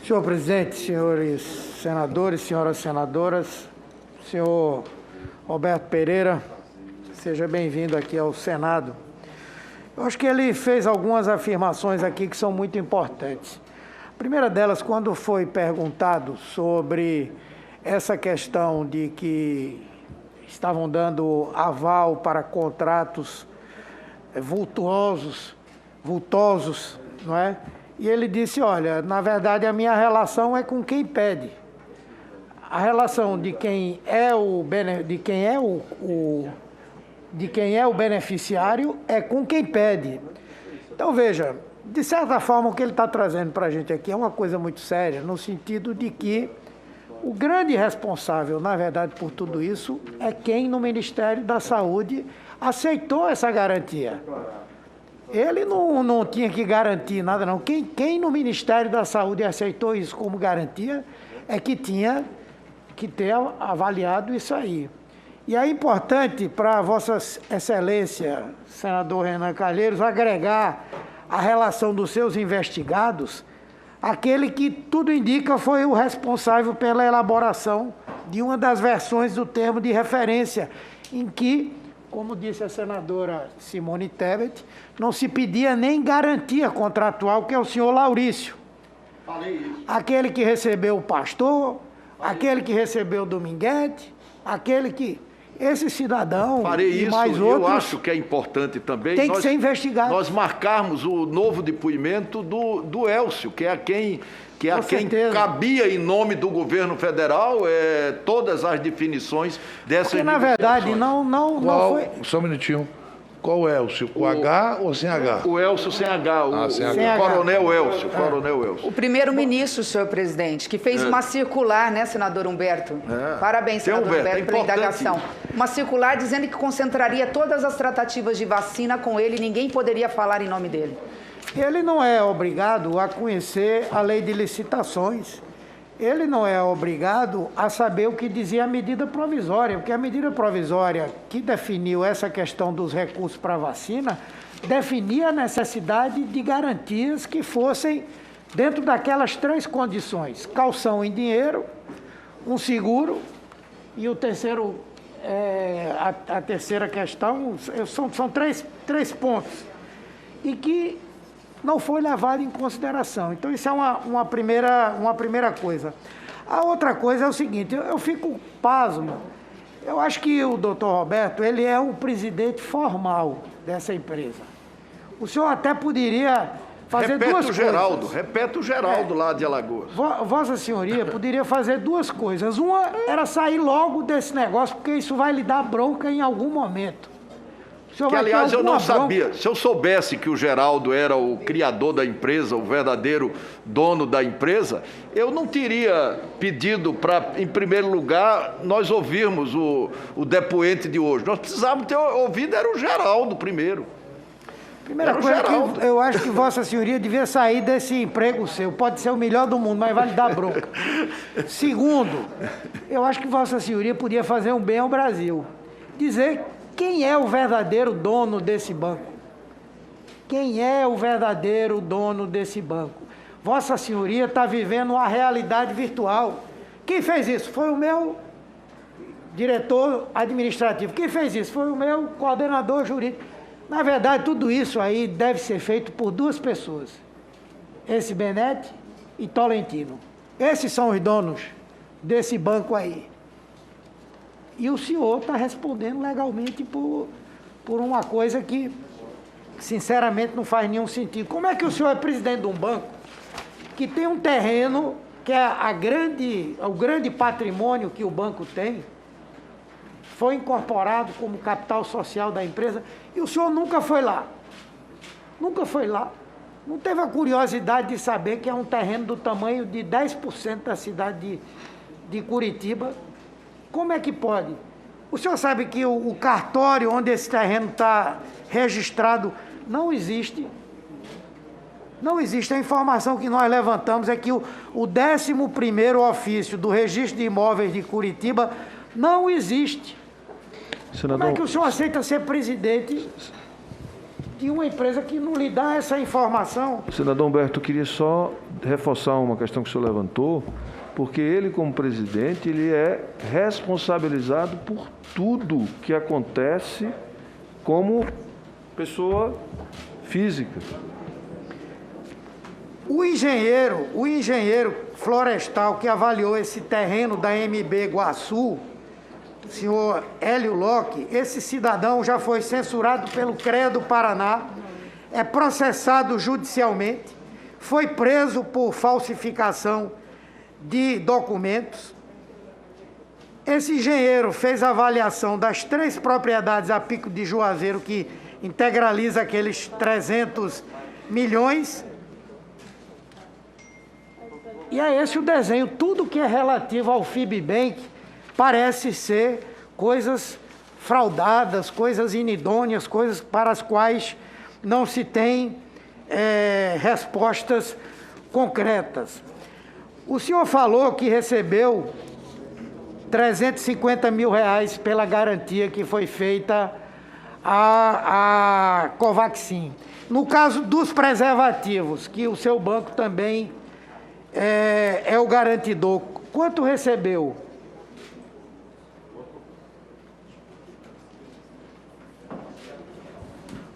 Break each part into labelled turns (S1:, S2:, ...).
S1: Senhor presidente, senhores senadores, senhoras senadoras, senhor Roberto Pereira, seja bem-vindo aqui ao Senado. Eu acho que ele fez algumas afirmações aqui que são muito importantes. A primeira delas, quando foi perguntado sobre essa questão de que estavam dando aval para contratos vultosos, não é? E ele disse, olha, na verdade a minha relação é com quem pede. A relação de quem é o beneficiário é com quem pede. Então, veja, de certa forma o que ele está trazendo para a gente aqui é uma coisa muito séria, no sentido de que o grande responsável, na verdade, por tudo isso é quem no Ministério da Saúde aceitou essa garantia. Ele não tinha que garantir nada, não. Quem no Ministério da Saúde aceitou isso como garantia é que tinha que ter avaliado isso aí. E é importante para Vossa Excelência, senador Renan Calheiros, agregar a relação dos seus investigados, aquele que tudo indica foi o responsável pela elaboração de uma das versões do termo de referência, em que, como disse a senadora Simone Tebet, não se pedia nem garantia contratual, que é o senhor Laurício.
S2: Falei isso.
S1: Aquele que recebeu o pastor, aquele que recebeu o Dominguete, aquele que... Esse cidadão e mais outros...
S2: Eu acho que é importante também...
S1: Tem que ser investigado.
S2: Nós marcarmos o novo depoimento do Elcio, que é a quem cabia, em nome do governo federal, todas as definições dessas
S1: Porque, na verdade, não foi...
S3: Só um minutinho. Qual é? Com H ou sem H?
S2: O Elcio sem H,
S3: sem
S2: H. Coronel Elcio, Coronel Elcio.
S4: O primeiro-ministro, senhor presidente, que fez uma circular, né, senador Humberto? Parabéns, senador Humberto, pela indagação. Uma circular dizendo que concentraria todas as tratativas de vacina com ele e ninguém poderia falar em nome dele.
S1: Ele não é obrigado a conhecer a lei de licitações. Ele não é obrigado a saber o que dizia a medida provisória, porque a medida provisória que definiu essa questão dos recursos para a vacina definia a necessidade de garantias que fossem dentro daquelas três condições: caução em dinheiro, um seguro e o terceiro, a terceira questão, são três pontos, e que não foi levado em consideração. Então, isso é uma primeira coisa. A outra coisa é o seguinte, eu fico pasmo. Eu acho que o doutor Roberto, ele é o presidente formal dessa empresa. O senhor até poderia fazer duas coisas.
S2: Repete o Geraldo lá de Alagoas.
S1: Vossa Senhoria poderia fazer duas coisas. Uma era sair logo desse negócio, porque isso vai lhe dar bronca em algum momento.
S2: Que, aliás, eu não sabia. Se eu soubesse que o Geraldo era o criador da empresa, o verdadeiro dono da empresa, eu não teria pedido para, em primeiro lugar, nós ouvirmos o depoente de hoje. Nós precisávamos ter ouvido, era o Geraldo primeiro.
S1: Primeira coisa que eu acho que Vossa Senhoria devia sair desse emprego seu. Pode ser o melhor do mundo, mas vai lhe dar bronca. Segundo, eu acho que Vossa Senhoria podia fazer um bem ao Brasil. Dizer quem é o verdadeiro dono desse banco? Quem é o verdadeiro dono desse banco? Vossa Senhoria está vivendo uma realidade virtual. Quem fez isso? Foi o meu diretor administrativo. Quem fez isso? Foi o meu coordenador jurídico. Na verdade, tudo isso aí deve ser feito por duas pessoas. Esse Benetti e Tolentino. Esses são os donos desse banco aí. E o senhor está respondendo legalmente por uma coisa que, sinceramente, não faz nenhum sentido. Como é que o senhor é presidente de um banco que tem um terreno, que é o grande patrimônio que o banco tem, foi incorporado como capital social da empresa, e o senhor nunca foi lá? Nunca foi lá. Não teve a curiosidade de saber que é um terreno do tamanho de 10% da cidade de Curitiba. Como é que pode? O senhor sabe que o cartório onde esse terreno está registrado não existe. Não existe. A informação que nós levantamos é que o 11º ofício do Registro de Imóveis de Curitiba não existe. Senador, como é que o senhor aceita ser presidente de uma empresa que não lhe dá essa informação.
S5: Senador Humberto, eu queria só reforçar uma questão que o senhor levantou, porque ele, como presidente, ele é responsabilizado por tudo que acontece como pessoa física.
S1: O engenheiro florestal que avaliou esse terreno da MB Iguaçu, o senhor Hélio Locke, esse cidadão já foi censurado pelo CREA do Paraná, é processado judicialmente, foi preso por falsificação de documentos. Esse engenheiro fez a avaliação das 3 propriedades a Pico de Juazeiro, que integraliza aqueles 300 milhões. E é esse o desenho. Tudo que é relativo ao FIBBank parece ser coisas fraudadas, coisas inidôneas, coisas para as quais não se tem respostas concretas. O senhor falou que recebeu R$350 mil pela garantia que foi feita à Covaxin. No caso dos preservativos, que o seu banco também é o garantidor, quanto recebeu?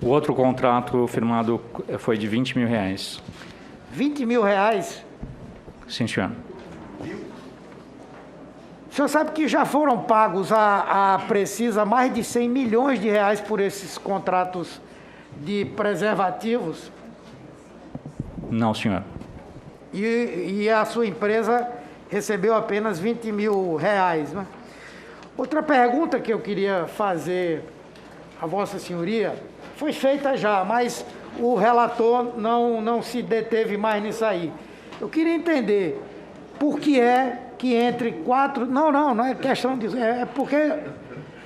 S6: O outro contrato firmado foi de R$20 mil.
S1: R$20 mil?
S6: Sim, senhor.
S1: O senhor sabe que já foram pagos a Precisa mais de R$100 milhões por esses contratos de preservativos?
S6: Não, senhor.
S1: E a sua empresa recebeu apenas R$20 mil, né? Outra pergunta que eu queria fazer a Vossa Senhoria foi feita já, mas o relator não se deteve mais nisso aí. Eu queria entender por que é que entre 4... Não é questão disso. É porque...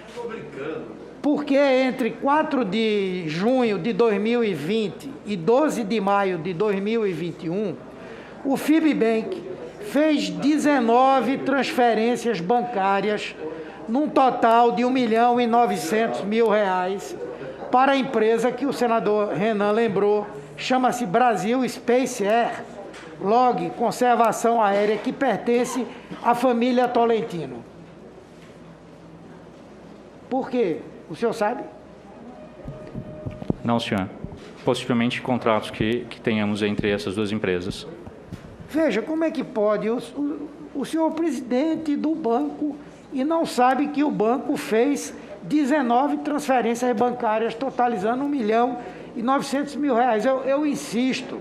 S1: Estou brincando. Porque entre 4 de junho de 2020 e 12 de maio de 2021, o FIBBank fez 19 transferências bancárias, num total de R$1.900.000, para a empresa que o senador Renan lembrou, chama-se Brasil Space Air, Log Conservação Aérea, que pertence à família Tolentino. Por quê? O senhor sabe?
S6: Não, senhor. Possivelmente contratos que tenhamos entre essas duas empresas.
S1: Veja, como é que pode o senhor presidente do banco e não sabe que o banco fez 19 transferências bancárias, totalizando R$1.900.000. Eu insisto,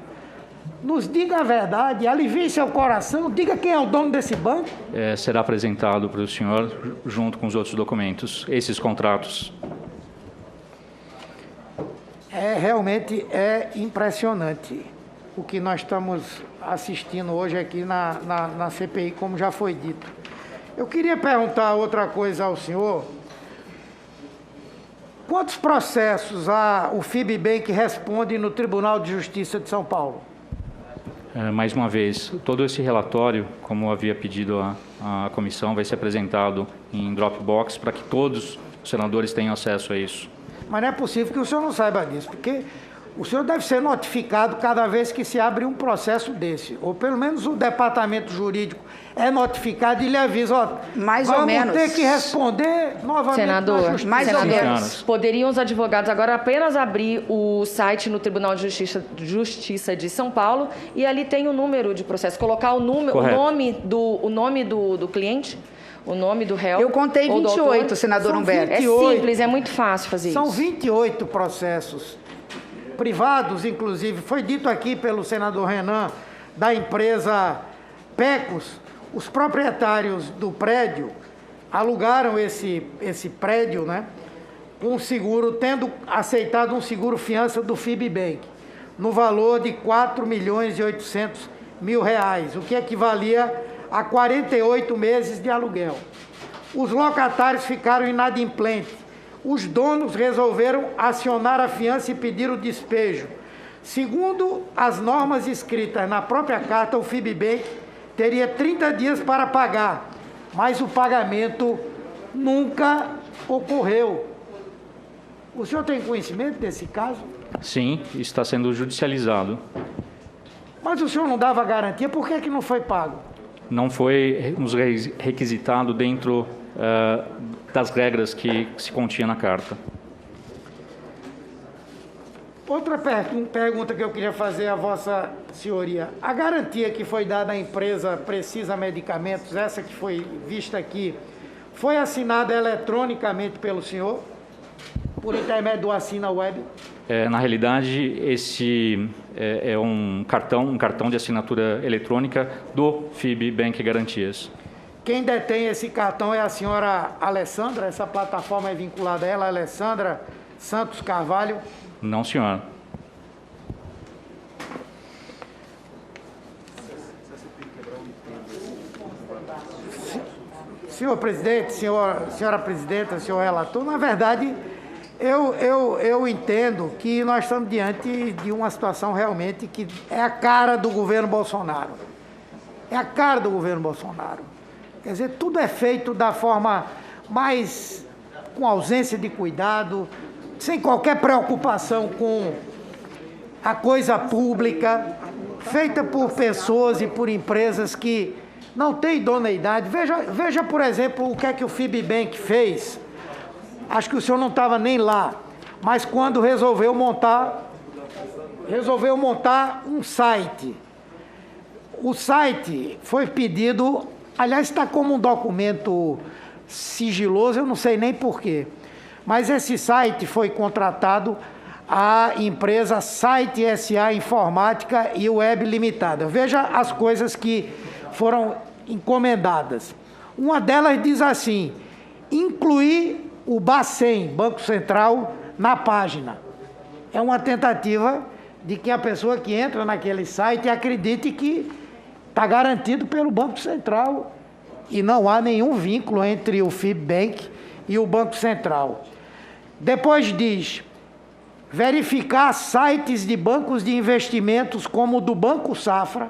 S1: nos diga a verdade, alivie seu coração, diga quem é o dono desse banco.
S6: Será apresentado para o senhor junto com os outros documentos, esses contratos.
S1: Realmente é impressionante o que nós estamos assistindo hoje aqui na CPI, como já foi dito. Eu queria perguntar outra coisa ao senhor. Quantos processos o FIBBank responde no Tribunal de Justiça de São Paulo?
S6: Mais uma vez, todo esse relatório, como havia pedido a comissão, vai ser apresentado em Dropbox para que todos os senadores tenham acesso a isso.
S1: Mas não é possível que o senhor não saiba disso, porque o senhor deve ser notificado cada vez que se abre um processo desse, ou pelo menos o departamento jurídico é notificado e lhe avisa, vamos ter que responder novamente.
S7: Senador,
S1: mais
S7: ou menos. Poderiam os advogados agora apenas abrir o site no Tribunal de Justiça de São Paulo e ali tem o número de processo, colocar o nome do cliente, o nome do réu.
S4: Eu contei 28, senador Humberto.
S1: 28.
S7: É simples, é muito fácil fazer isso.
S1: São 28 processos privados, inclusive, foi dito aqui pelo senador Renan, da empresa Pecos. Os proprietários do prédio alugaram esse prédio, né, com seguro, tendo aceitado um seguro fiança do FIBBank, no valor de R$4.800.000, o que equivalia a 48 meses de aluguel. Os locatários ficaram inadimplentes. Os donos resolveram acionar a fiança e pedir o despejo. Segundo as normas escritas na própria carta, o FIBBank teria 30 dias para pagar, mas o pagamento nunca ocorreu. O senhor tem conhecimento desse caso?
S6: Sim, está sendo judicializado.
S1: Mas o senhor não dava garantia, por que não foi pago?
S6: Não foi nos requisitado dentro das regras que se continha na carta.
S1: Outra pergunta que eu queria fazer a Vossa Senhoria. A garantia que foi dada à empresa Precisa Medicamentos, essa que foi vista aqui, foi assinada eletronicamente pelo senhor, por intermédio do Assina Web?
S6: Na realidade, esse é um cartão de assinatura eletrônica do FIB Bank Garantias.
S1: Quem detém esse cartão é a senhora Alessandra? Essa plataforma é vinculada a ela, Alessandra Santos Carvalho?
S6: Não, senhor.
S1: Senhor presidente, senhora presidenta, senhor relator, na verdade, eu entendo que nós estamos diante de uma situação realmente que é a cara do governo Bolsonaro. É a cara do governo Bolsonaro. Quer dizer, tudo é feito da forma mais com ausência de cuidado, sem qualquer preocupação com a coisa pública, feita por pessoas e por empresas que não têm idoneidade. Veja, por exemplo, o que é que o FIB Bank fez. Acho que o senhor não estava nem lá, mas quando resolveu montar um site. O site foi pedido, aliás, está como um documento sigiloso, eu não sei nem porquê. Mas esse site foi contratado à empresa Site SA Informática e Web Limitada. Veja as coisas que foram encomendadas. Uma delas diz assim: incluir o Bacen, Banco Central, na página. É uma tentativa de que a pessoa que entra naquele site acredite que está garantido pelo Banco Central e não há nenhum vínculo entre o FIB Bank e o Banco Central. Depois diz: verificar sites de bancos de investimentos como o do Banco Safra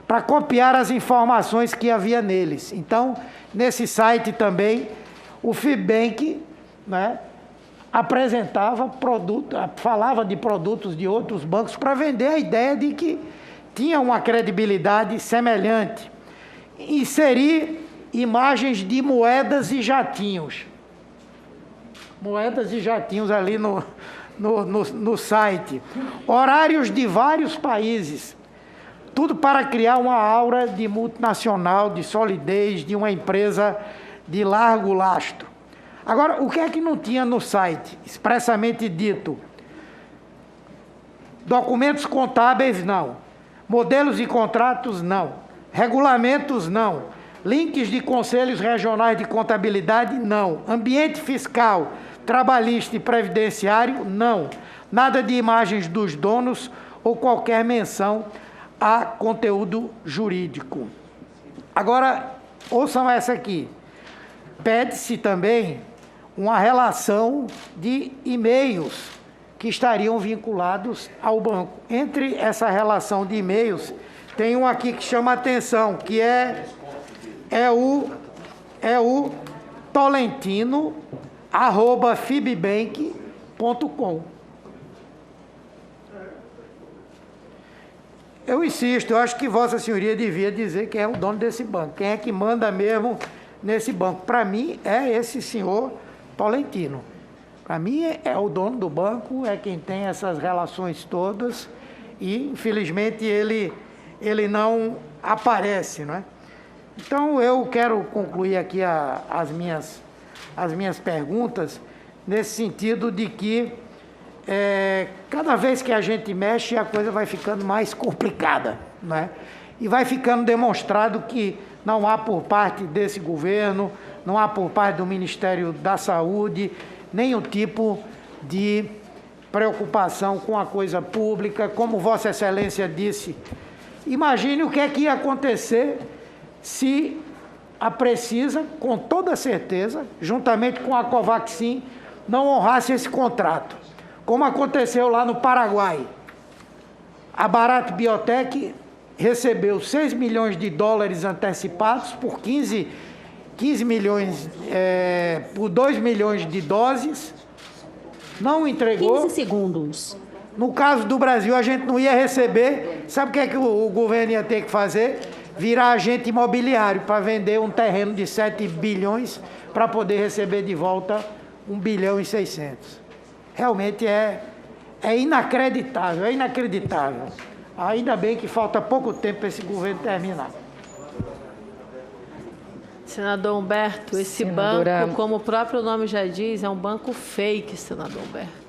S1: para copiar as informações que havia neles. Então, nesse site também, o FIB Bank, né, falava de produtos de outros bancos para vender a ideia de que tinha uma credibilidade semelhante. Inserir imagens de moedas e jatinhos. Moedas e jatinhos ali no site. Horários de vários países. Tudo para criar uma aura de multinacional, de solidez, de uma empresa de largo lastro. Agora, o que é que não tinha no site? Expressamente dito: documentos contábeis, não. Modelos de contratos, não. Regulamentos, não. Links de conselhos regionais de contabilidade, não. Ambiente fiscal, trabalhista e previdenciário, não. Nada de imagens dos donos ou qualquer menção a conteúdo jurídico. Agora, ouçam essa aqui. Pede-se também uma relação de e-mails que estariam vinculados ao banco. Entre essa relação de e-mails, tem um aqui que chama a atenção, que é o tolentino@fibbank.com. Eu insisto, eu acho que Vossa Senhoria devia dizer quem é o dono desse banco, quem é que manda mesmo nesse banco. Para mim, é esse senhor Tolentino. Para mim, é o dono do banco, é quem tem essas relações todas e, infelizmente, ele não aparece, não é? Então, eu quero concluir aqui as minhas perguntas nesse sentido de que cada vez que a gente mexe, a coisa vai ficando mais complicada, não é? E vai ficando demonstrado que não há por parte desse governo, não há por parte do Ministério da Saúde, nenhum tipo de preocupação com a coisa pública. Como Vossa Excelência disse, imagine o que é que ia acontecer se a Precisa, com toda certeza, juntamente com a Covaxin, não honrasse esse contrato. Como aconteceu lá no Paraguai. A Bharat Biotech recebeu 6 milhões de dólares antecipados por 15 milhões, por 2 milhões de doses, Não entregou.
S8: 15 segundos.
S1: No caso do Brasil, a gente não ia receber. Sabe o que é que o governo ia ter que fazer? Virar agente imobiliário para vender um terreno de 7 bilhões para poder receber de volta 1 bilhão e 600. Realmente é inacreditável, é inacreditável. Ainda bem que falta pouco tempo para esse governo terminar.
S9: Senador Humberto, esse banco, como o próprio nome já diz, é um banco fake, senador Humberto.